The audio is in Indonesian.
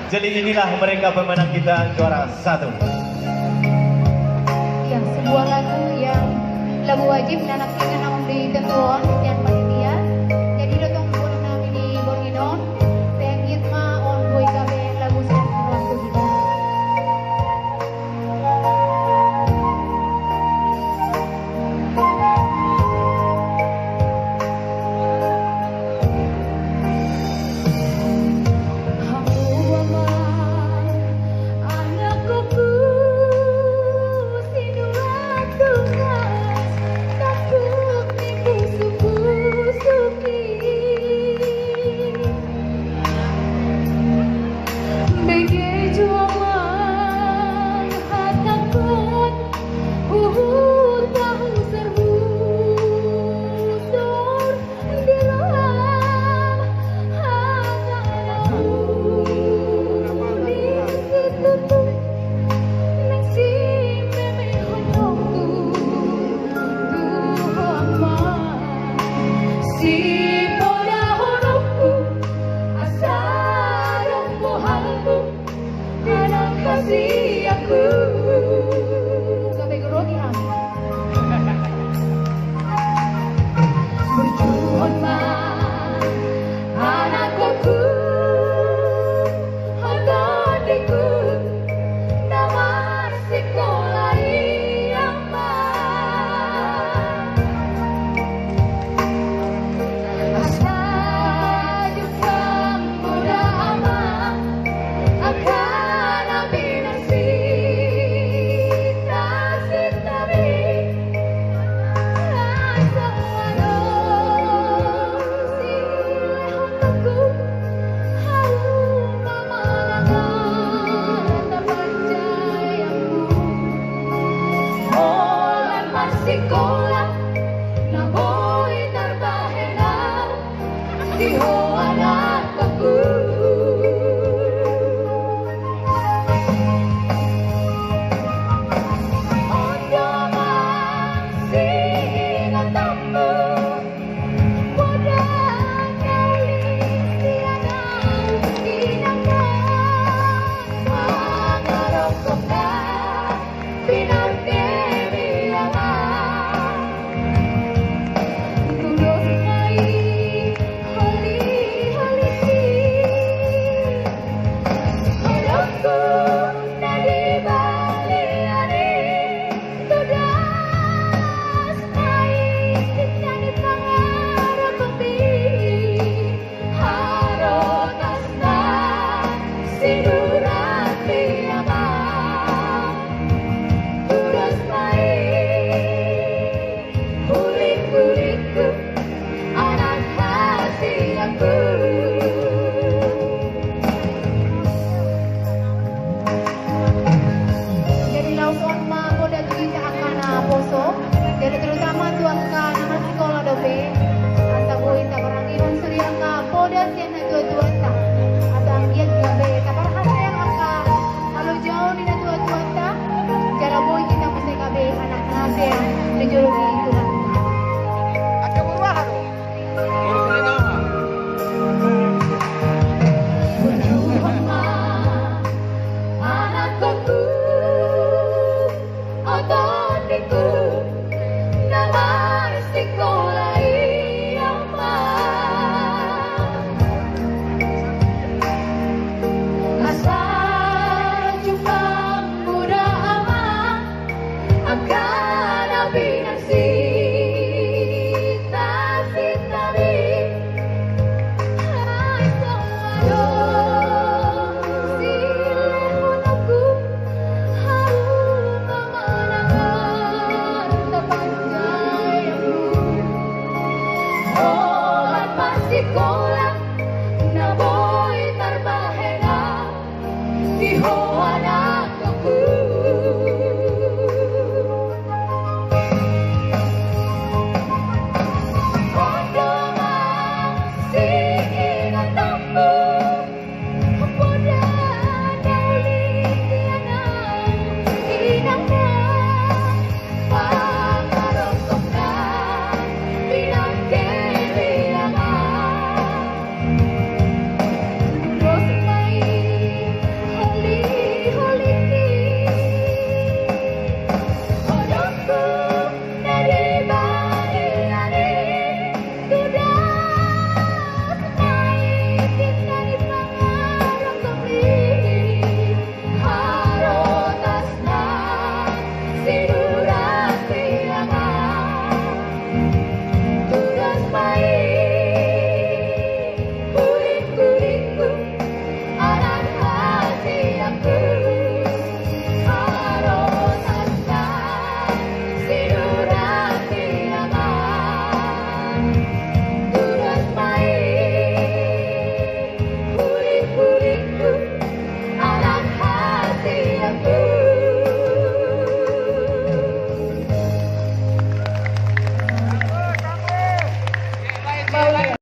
Jadi inilah mereka pemenang kita juara 1. Ya, sebuah lagu wajib anak kita namun di ketuan yang panitia. Jadi datang pun kami di Borginon. Tengit ma on boy kabe lagu waktu kita. Sekolah na boy tarbahena diho anak aku. Ojo masih natamu modal kali tiada tindakan mengarokoknya binar jadi terutama tuan ka nama sekolah dobe atau boy tak orang iwan surya ka podas yang natua tuan ta atau anggiat gabe tapar hasa yang aka kalau jauh ni natua tuan ta jara boy kita bisa gabe anak nasi yang dijuluki Tuhan. Ada berubah tu. Urusnya nama. Anakku, otoniku. Sekolah iama asa jumpa muda ama akan abinasi tasitari hai sawado silehonaku harum mamanangan tapanjay aku. Oh